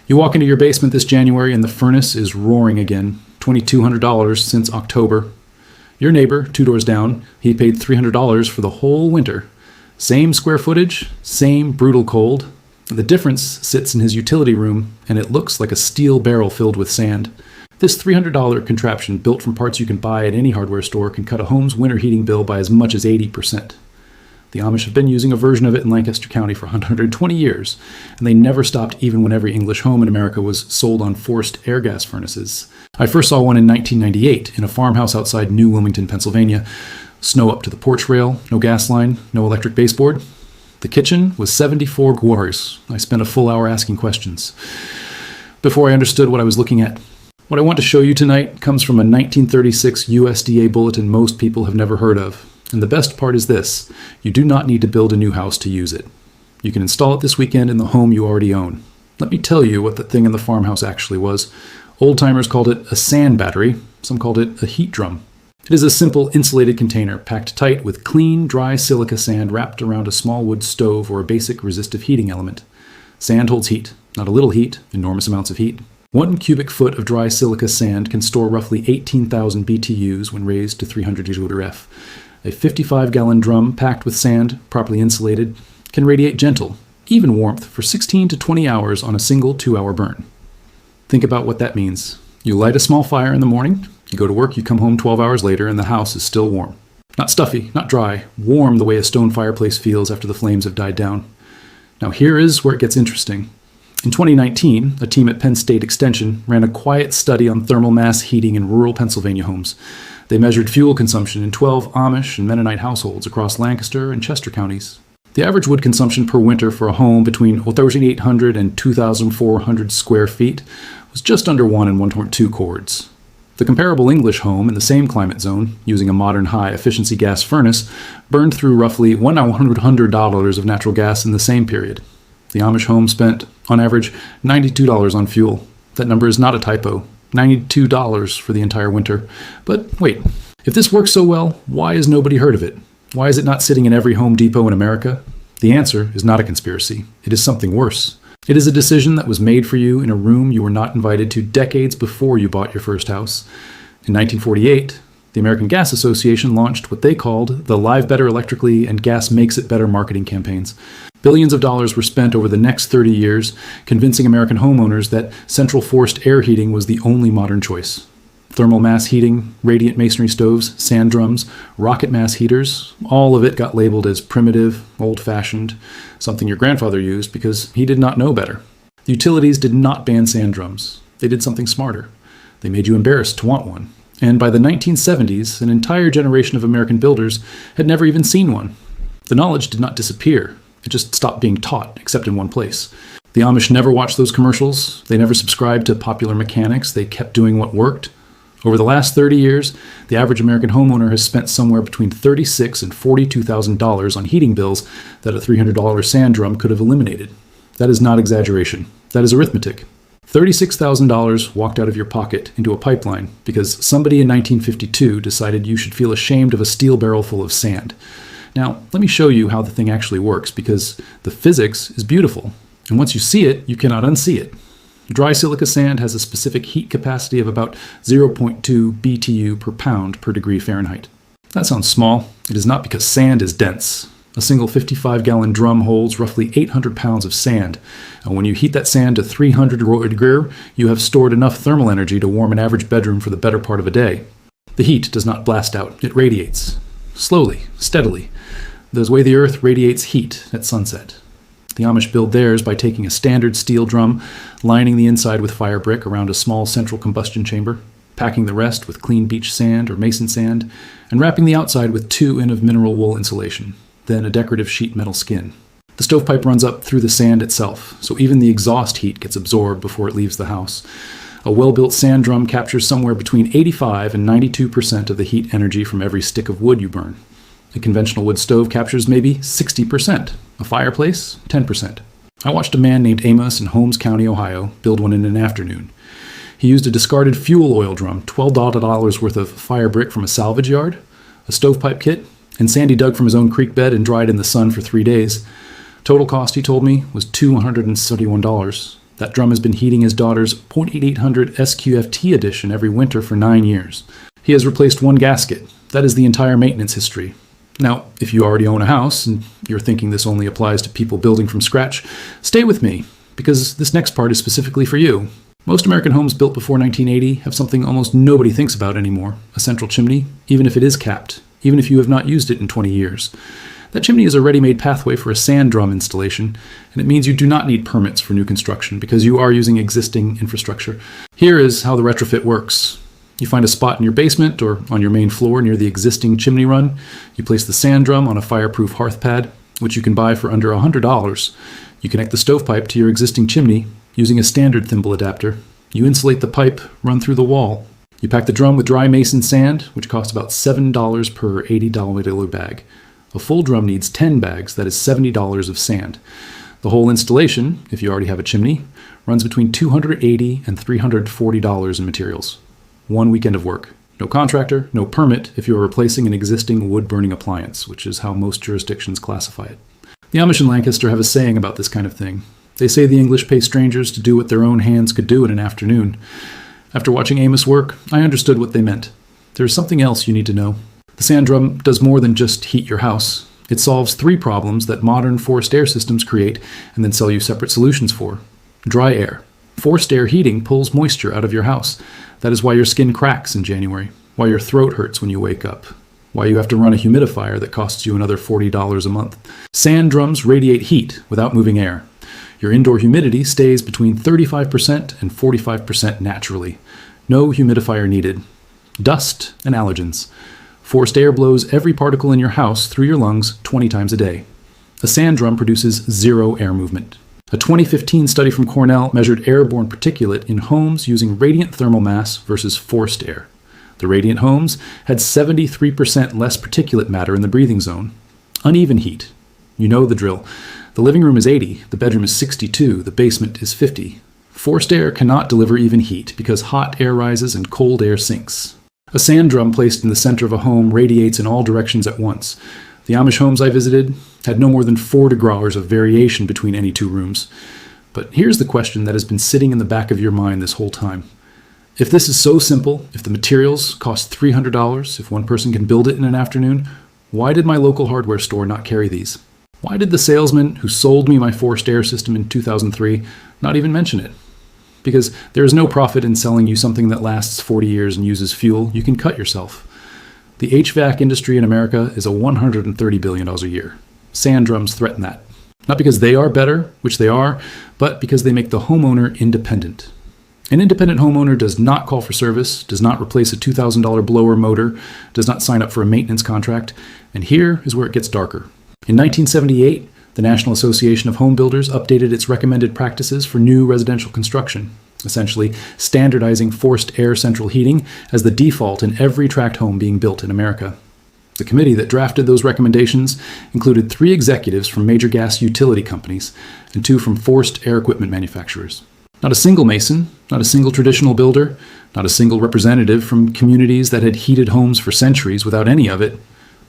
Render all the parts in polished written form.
You walk into your basement this January and the furnace is roaring again. $2,200 since October. Your neighbor, 2 doors down, he paid $300 for the whole winter. Same square footage, same brutal cold. The difference sits in his utility room, and it looks like a steel barrel filled with sand. This $300 contraption, built from parts you can buy at any hardware store, can cut a home's winter heating bill by as much as 80%. The Amish have been using a version of it in Lancaster County for 120 years, and they never stopped even when every English home in America was sold on forced air gas furnaces. I first saw one in 1998 in a farmhouse outside New Wilmington, Pennsylvania. Snow up to the porch rail, no gas line, no electric baseboard. The kitchen was 74 guars. I spent a full hour asking questions before I understood what I was looking at. What I want to show you tonight comes from a 1936 USDA bulletin most people have never heard of. And the best part is this: you do not need to build a new house to use it. You can install it this weekend in the home you already own. Let me tell you what the thing in the farmhouse actually was. Old-timers called it a sand battery. Some called it a heat drum. It is a simple insulated container packed tight with clean, dry silica sand wrapped around a small wood stove or a basic resistive heating element. Sand holds heat, not a little heat, enormous amounts of heat. 1 cubic foot of dry silica sand can store roughly 18,000 BTUs when raised to 300 GWF. A 55-gallon drum packed with sand, properly insulated, can radiate gentle, even warmth for 16 to 20 hours on a single 2-hour burn. Think about what that means. You light a small fire in the morning, you go to work, you come home 12 hours later, and the house is still warm. Not stuffy, not dry, warm the way a stone fireplace feels after the flames have died down. Now here is where it gets interesting. In 2019, a team at Penn State Extension ran a quiet study on thermal mass heating in rural Pennsylvania homes. They measured fuel consumption in 12 Amish and Mennonite households across Lancaster and Chester counties. The average wood consumption per winter for a home between 1,800 and 2,400 square feet was just under 1 and 1.2 cords. The comparable English home in the same climate zone, using a modern high-efficiency gas furnace, burned through roughly $100 of natural gas in the same period. The Amish home spent, on average, $92 on fuel. That number is not a typo. $92 for the entire winter. But wait, if this works so well, why has nobody heard of it? Why is it not sitting in every Home Depot in America? The answer is not a conspiracy. It is something worse. It is a decision that was made for you in a room you were not invited to decades before you bought your first house. In 1948, the American Gas Association launched what they called the Live Better Electrically and Gas Makes It Better marketing campaigns. Billions of dollars were spent over the next 30 years convincing American homeowners that central forced air heating was the only modern choice. Thermal mass heating, radiant masonry stoves, sand drums, rocket mass heaters, all of it got labeled as primitive, old-fashioned, something your grandfather used because he did not know better. The utilities did not ban sand drums. They did something smarter. They made you embarrassed to want one. And by the 1970s, an entire generation of American builders had never even seen one. The knowledge did not disappear. It just stopped being taught, except in one place. The Amish never watched those commercials. They never subscribed to popular mechanics. They kept doing what worked. Over the last 30 years, the average American homeowner has spent somewhere between $36,000 and $42,000 on heating bills that a $300 sand drum could have eliminated. That is not exaggeration. That is arithmetic. $36,000 walked out of your pocket into a pipeline because somebody in 1952 decided you should feel ashamed of a steel barrel full of sand. Now, let me show you how the thing actually works, because the physics is beautiful, and once you see it, you cannot unsee it. Dry silica sand has a specific heat capacity of about 0.2 BTU per pound per degree Fahrenheit. That sounds small. It is not, because sand is dense. A single 55-gallon drum holds roughly 800 pounds of sand, and when you heat that sand to 300 degrees, you have stored enough thermal energy to warm an average bedroom for the better part of a day. The heat does not blast out. It radiates. Slowly, steadily. The way the earth radiates heat at sunset. The Amish build theirs by taking a standard steel drum, lining the inside with fire brick around a small central combustion chamber, packing the rest with clean beach sand or mason sand, and wrapping the outside with 2 in of mineral wool insulation, then a decorative sheet metal skin. The stovepipe runs up through the sand itself, so even the exhaust heat gets absorbed before it leaves the house. A well-built sand drum captures somewhere between 85 and 92% of the heat energy from every stick of wood you burn. A conventional wood stove captures maybe 60%. A fireplace, 10%. I watched a man named Amos in Holmes County, Ohio, build one in an afternoon. He used a discarded fuel oil drum, $12 worth of fire brick from a salvage yard, a stovepipe kit, and sand he dug from his own creek bed and dried in the sun for 3 days. Total cost, he told me, was $271. That drum has been heating his daughter's 0.8800 SQFT edition every winter for 9 years. He has replaced one gasket. That is the entire maintenance history. Now, if you already own a house and you're thinking this only applies to people building from scratch, stay with me, because this next part is specifically for you. Most American homes built before 1980 have something almost nobody thinks about anymore, a central chimney, even if it is capped, even if you have not used it in 20 years. That chimney is a ready-made pathway for a sand drum installation, and it means you do not need permits for new construction because you are using existing infrastructure. Here is how the retrofit works. You find a spot in your basement or on your main floor near the existing chimney run. You place the sand drum on a fireproof hearth pad, which you can buy for under $100. You connect the stovepipe to your existing chimney using a standard thimble adapter. You insulate the pipe, run through the wall. You pack the drum with dry mason sand, which costs about $7 per $80 bag. A full drum needs 10 bags, that is $70 of sand. The whole installation, if you already have a chimney, runs between $280 and $340 in materials. 1 weekend of work. No contractor, no permit if you are replacing an existing wood-burning appliance, which is how most jurisdictions classify it. The Amish in Lancaster have a saying about this kind of thing. They say the English pay strangers to do what their own hands could do in an afternoon. After watching Amos work, I understood what they meant. There is something else you need to know. The sand drum does more than just heat your house. It solves 3 problems that modern forced air systems create and then sell you separate solutions for. Dry air. Forced air heating pulls moisture out of your house. That is why your skin cracks in January, why your throat hurts when you wake up, why you have to run a humidifier that costs you another $40 a month. Sand drums radiate heat without moving air. Your indoor humidity stays between 35% and 45% naturally. No humidifier needed. Dust and allergens. Forced air blows every particle in your house through your lungs 20 times a day. A sand drum produces 0 air movement. A 2015 study from Cornell measured airborne particulate in homes using radiant thermal mass versus forced air. The radiant homes had 73% less particulate matter in the breathing zone. Uneven heat. You know the drill. The living room is 80, the bedroom is 62, the basement is 50. Forced air cannot deliver even heat because hot air rises and cold air sinks. A sand drum placed in the center of a home radiates in all directions at once. The Amish homes I visited had no more than 4 degrees of variation between any 2 rooms. But here's the question that has been sitting in the back of your mind this whole time. If this is so simple, if the materials cost $300, if one person can build it in an afternoon, why did my local hardware store not carry these? Why did the salesman who sold me my forced air system in 2003 not even mention it? Because there is no profit in selling you something that lasts 40 years and uses fuel you can cut yourself. The HVAC industry in America is a $130 billion a year. Sand drums threaten that. Not because they are better, which they are, but because they make the homeowner independent. An independent homeowner does not call for service, does not replace a $2,000 blower motor, does not sign up for a maintenance contract, and here is where it gets darker. In 1978, the National Association of Home Builders updated its recommended practices for new residential construction, essentially standardizing forced air central heating as the default in every tract home being built in America. The committee that drafted those recommendations included 3 executives from major gas utility companies and 2 from forced air equipment manufacturers. Not a single mason, not a single traditional builder, not a single representative from communities that had heated homes for centuries without any of it.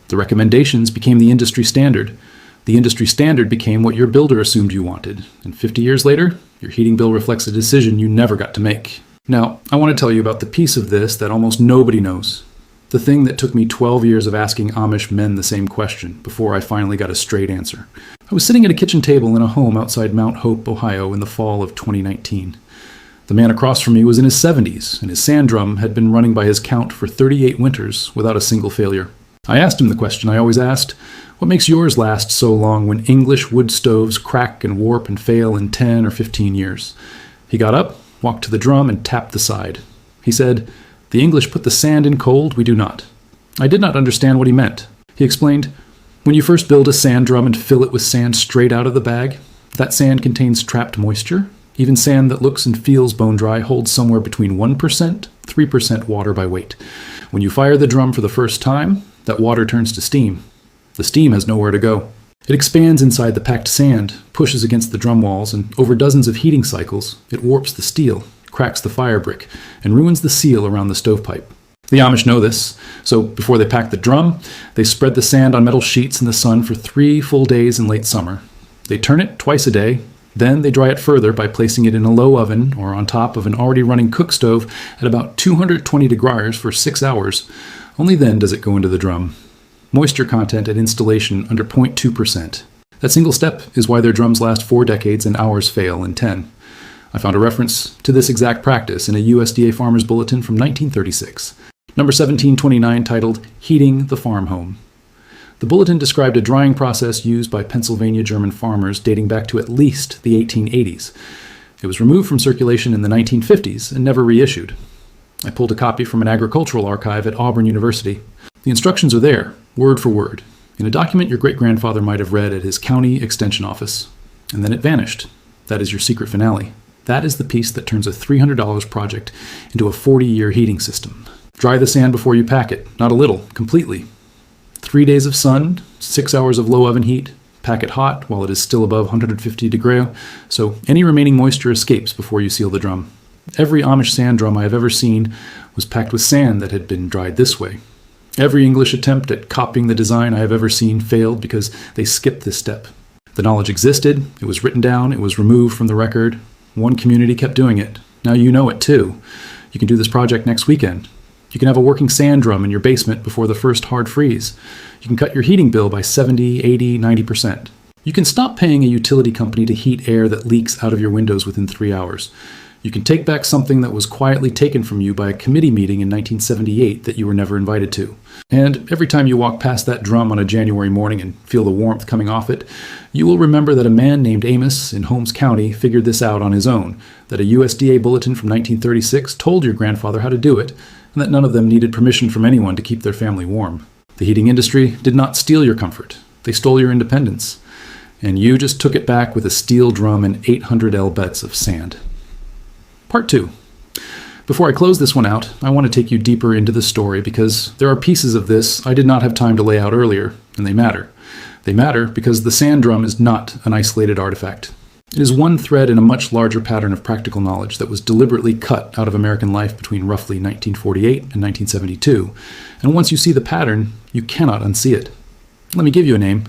The recommendations became the industry standard. The industry standard became what your builder assumed you wanted, and 50 years later, your heating bill reflects a decision you never got to make. Now, I want to tell you about the piece of this that almost nobody knows. The thing that took me 12 years of asking Amish men the same question before I finally got a straight answer. I was sitting at a kitchen table in a home outside Mount Hope, Ohio in the fall of 2019. The man across from me was in his 70s, and his sand drum had been running by his count for 38 winters without a single failure. I asked him the question I always asked: what makes yours last so long when English wood stoves crack and warp and fail in 10 or 15 years? He got up, walked to the drum, and tapped the side. He said, "The English put the sand in cold, we do not." I did not understand what he meant. He explained, "When you first build a sand drum and fill it with sand straight out of the bag, that sand contains trapped moisture. Even sand that looks and feels bone dry holds somewhere between 1%, 3% water by weight. When you fire the drum for the first time, that water turns to steam. The steam has nowhere to go. It expands inside the packed sand, pushes against the drum walls, and over dozens of heating cycles, it warps the steel, cracks the fire brick, and ruins the seal around the stovepipe. The Amish know this, so before they pack the drum, they spread the sand on metal sheets in the sun for 3 full days in late summer. They turn it twice a day, Then they dry it further by placing it in a low oven or on top of an already running cook stove at about 220 degrees for 6 hours. Only then does it go into the drum. Moisture content at installation under 0.2%. That single step is why their drums last 4 decades and ours fail in 10. I found a reference to this exact practice in a USDA Farmer's Bulletin from 1936. Number 1729, titled Heating the Farm Home. The bulletin described a drying process used by Pennsylvania German farmers dating back to at least the 1880s. It was removed from circulation in the 1950s and never reissued. I pulled a copy from an agricultural archive at Auburn University. The instructions are there, word for word, in a document your great-grandfather might have read at his county extension office. And then it vanished. That is your secret finale. That is the piece that turns a $300 project into a 40-year heating system. Dry the sand before you pack it, not a little, completely. 3 days of sun, 6 hours of low oven heat, pack it hot while it is still above 150 degrees, so any remaining moisture escapes before you seal the drum. Every Amish sand drum I have ever seen was packed with sand that had been dried this way. Every English attempt at copying the design I have ever seen failed because they skipped this step. The knowledge existed, it was written down, it was removed from the record. One community kept doing it. Now you know it too. You can do this project next weekend. You can have a working sand drum in your basement before the first hard freeze. You can cut your heating bill by 70, 80, 90%. You can stop paying a utility company to heat air that leaks out of your windows within 3 hours. You can take back something that was quietly taken from you by a committee meeting in 1978 that you were never invited to. And every time you walk past that drum on a January morning and feel the warmth coming off it, you will remember that a man named Amos in Holmes County figured this out on his own, that a USDA bulletin from 1936 told your grandfather how to do it, and that none of them needed permission from anyone to keep their family warm. The heating industry did not steal your comfort. They stole your independence. And you just took it back with a steel drum and 800 L beds of sand. Part 2. Before I close this one out, I want to take you deeper into the story because there are pieces of this I did not have time to lay out earlier, and they matter. They matter because the sand drum is not an isolated artifact. It is one thread in a much larger pattern of practical knowledge that was deliberately cut out of American life between roughly 1948 and 1972, and once you see the pattern, you cannot unsee it. Let me give you a name,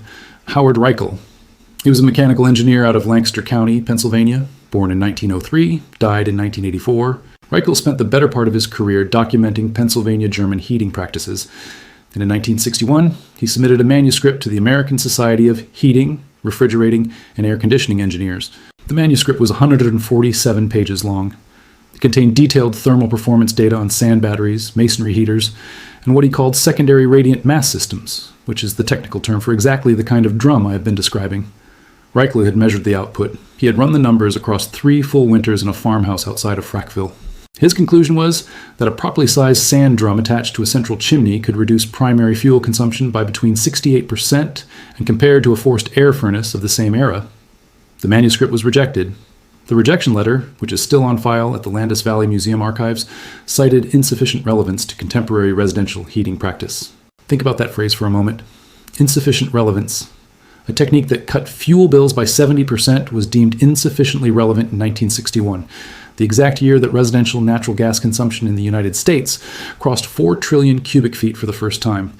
Howard Reichel. He was a mechanical engineer out of Lancaster County, Pennsylvania, born in 1903, died in 1984. Reichel spent the better part of his career documenting Pennsylvania German heating practices, and in 1961, he submitted a manuscript to the American Society of Heating, Refrigerating, and Air Conditioning Engineers. The manuscript was 147 pages long. It contained detailed thermal performance data on sand batteries, masonry heaters, and what he called secondary radiant mass systems, which is the technical term for exactly the kind of drum I have been describing. Reichel had measured the output. He had run the numbers across 3 full winters in a farmhouse outside of Frackville. His conclusion was that a properly sized sand drum attached to a central chimney could reduce primary fuel consumption by between 68% and compared to a forced air furnace of the same era. The manuscript was rejected. The rejection letter, which is still on file at the Landis Valley Museum archives, cited insufficient relevance to contemporary residential heating practice. Think about that phrase for a moment. Insufficient relevance. A technique that cut fuel bills by 70% was deemed insufficiently relevant in 1961, the exact year that residential natural gas consumption in the United States crossed 4 trillion cubic feet for the first time.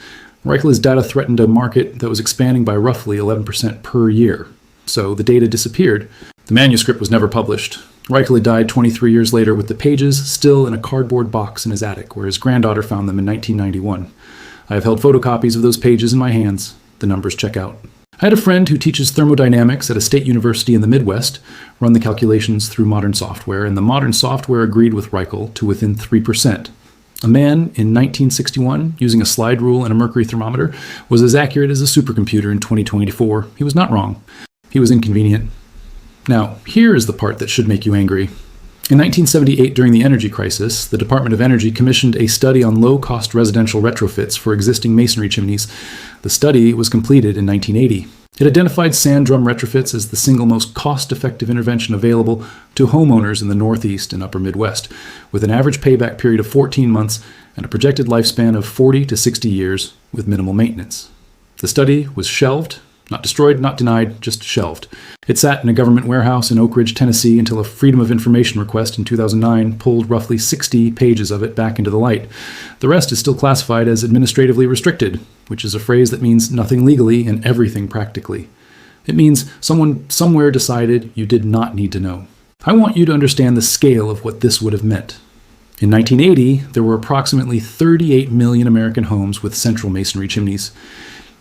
Reichel's data threatened a market that was expanding by roughly 11% per year. So the data disappeared. The manuscript was never published. Reichel died 23 years later with the pages still in a cardboard box in his attic, where his granddaughter found them in 1991. I have held photocopies of those pages in my hands. The numbers check out. I had a friend who teaches thermodynamics at a state university in the Midwest run the calculations through modern software, and the modern software agreed with Reichel to within 3%. A man in 1961, using a slide rule and a mercury thermometer, was as accurate as a supercomputer in 2024. He was not wrong. He was inconvenient. Now, here is the part that should make you angry. In 1978, during the energy crisis, the Department of Energy commissioned a study on low-cost residential retrofits for existing masonry chimneys. The study was completed in 1980. It identified sand drum retrofits as the single most cost-effective intervention available to homeowners in the Northeast and Upper Midwest, with an average payback period of 14 months and a projected lifespan of 40 to 60 years with minimal maintenance. The study was shelved. Not destroyed, not denied, just shelved. It sat in a government warehouse in Oak Ridge, Tennessee, until a Freedom of Information request in 2009 pulled roughly 60 pages of it back into the light. The rest is still classified as administratively restricted, which is a phrase that means nothing legally and everything practically. It means someone somewhere decided you did not need to know. I want you to understand the scale of what this would have meant. In 1980, there were approximately 38 million American homes with central masonry chimneys.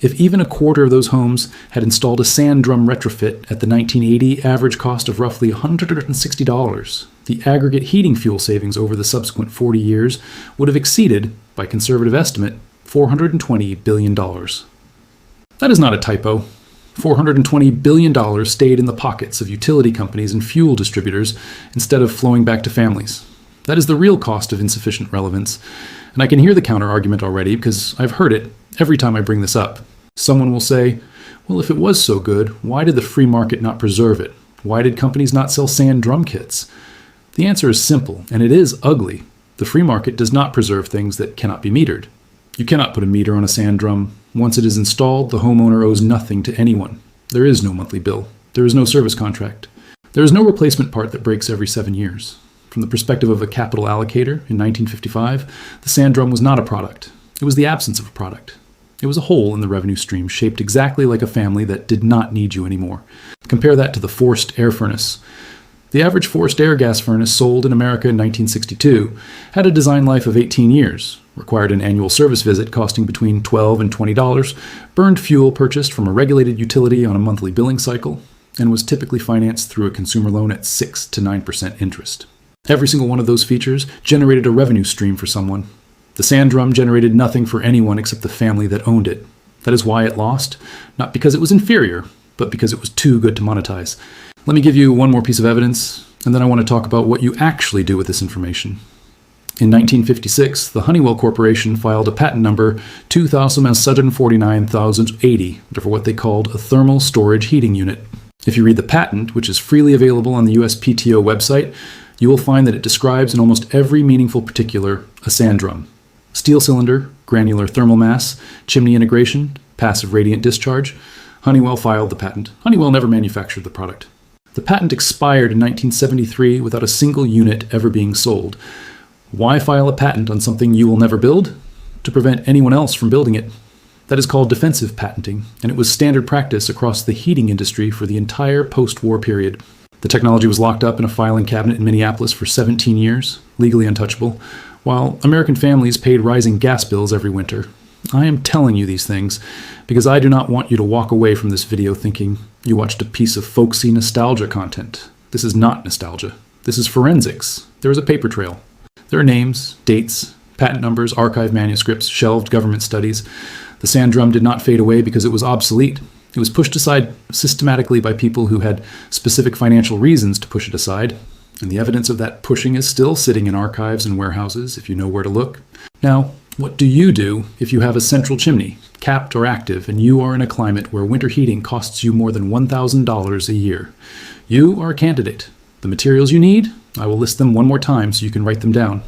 If even a quarter of those homes had installed a sand drum retrofit at the 1980 average cost of roughly $160, the aggregate heating fuel savings over the subsequent 40 years would have exceeded, by conservative estimate, $420 billion. That is not a typo. $420 billion stayed in the pockets of utility companies and fuel distributors instead of flowing back to families. That is the real cost of insufficient relevance. And I can hear the counter-argument already because I've heard it every time I bring this up. Someone will say, well, if it was so good, why did the free market not preserve it? Why did companies not sell sand drum kits? The answer is simple, and it is ugly. The free market does not preserve things that cannot be metered. You cannot put a meter on a sand drum. Once it is installed, the homeowner owes nothing to anyone. There is no monthly bill. There is no service contract. There is no replacement part that breaks every 7 years. From the perspective of a capital allocator in 1955, the sand drum was not a product. It was the absence of a product. It was a hole in the revenue stream shaped exactly like a family that did not need you anymore. Compare that to the forced air furnace. The average forced air gas furnace sold in America in 1962 had a design life of 18 years, required an annual service visit costing between $12 and $20, burned fuel purchased from a regulated utility on a monthly billing cycle, and was typically financed through a consumer loan at 6 to 9% interest. Every single one of those features generated a revenue stream for someone. The sand drum generated nothing for anyone except the family that owned it. That is why it lost, not because it was inferior, but because it was too good to monetize. Let me give you one more piece of evidence, and then I want to talk about what you actually do with this information. In 1956, the Honeywell Corporation filed a patent number 2,749,080 for what they called a thermal storage heating unit. If you read the patent, which is freely available on the USPTO website, you will find that it describes in almost every meaningful particular a sand drum. Steel cylinder, granular thermal mass, chimney integration, passive radiant discharge. Honeywell filed the patent. Honeywell never manufactured the product. The patent expired in 1973 without a single unit ever being sold. Why file a patent on something you will never build? To prevent anyone else from building it. That is called defensive patenting, and it was standard practice across the heating industry for the entire post-war period. The technology was locked up in a filing cabinet in Minneapolis for 17 years, legally untouchable, while American families paid rising gas bills every winter. I am telling you these things because I do not want you to walk away from this video thinking you watched a piece of folksy nostalgia content. This is not nostalgia. This is forensics. There is a paper trail. There are names, dates, patent numbers, archived manuscripts, shelved government studies. The sand drum did not fade away because it was obsolete. It was pushed aside systematically by people who had specific financial reasons to push it aside, and the evidence of that pushing is still sitting in archives and warehouses if you know where to look. Now, what do you do if you have a central chimney, capped or active, and you are in a climate where winter heating costs you more than $1,000 a year? You are a candidate. The materials you need, I will list them one more time so you can write them down.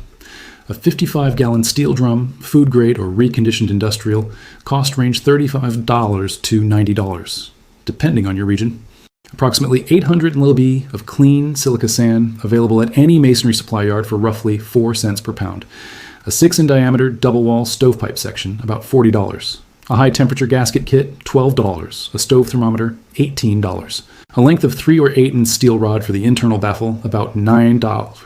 A 55-gallon steel drum, food grade or reconditioned industrial, cost range $35 to $90, depending on your region. Approximately 800 lb of clean silica sand available at any masonry supply yard for roughly 4 cents per pound. A 6 in diameter double wall stovepipe section, about $40. A high temperature gasket kit, $12. A stove thermometer, $18. A length of 3 or 8 in steel rod for the internal baffle, about $9.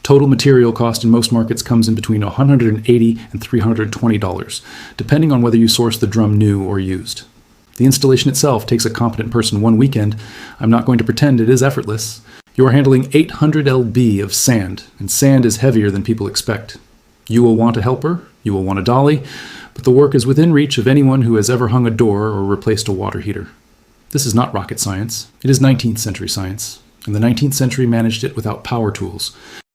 Total material cost in most markets comes in between $180 and $320, depending on whether you source the drum new or used. The installation itself takes a competent person 1 weekend. I'm not going to pretend it is effortless. You are handling 800 lb of sand, and sand is heavier than people expect. You will want a helper, you will want a dolly, but the work is within reach of anyone who has ever hung a door or replaced a water heater. This is not rocket science. It is 19th century science, and the 19th century managed it without power tools.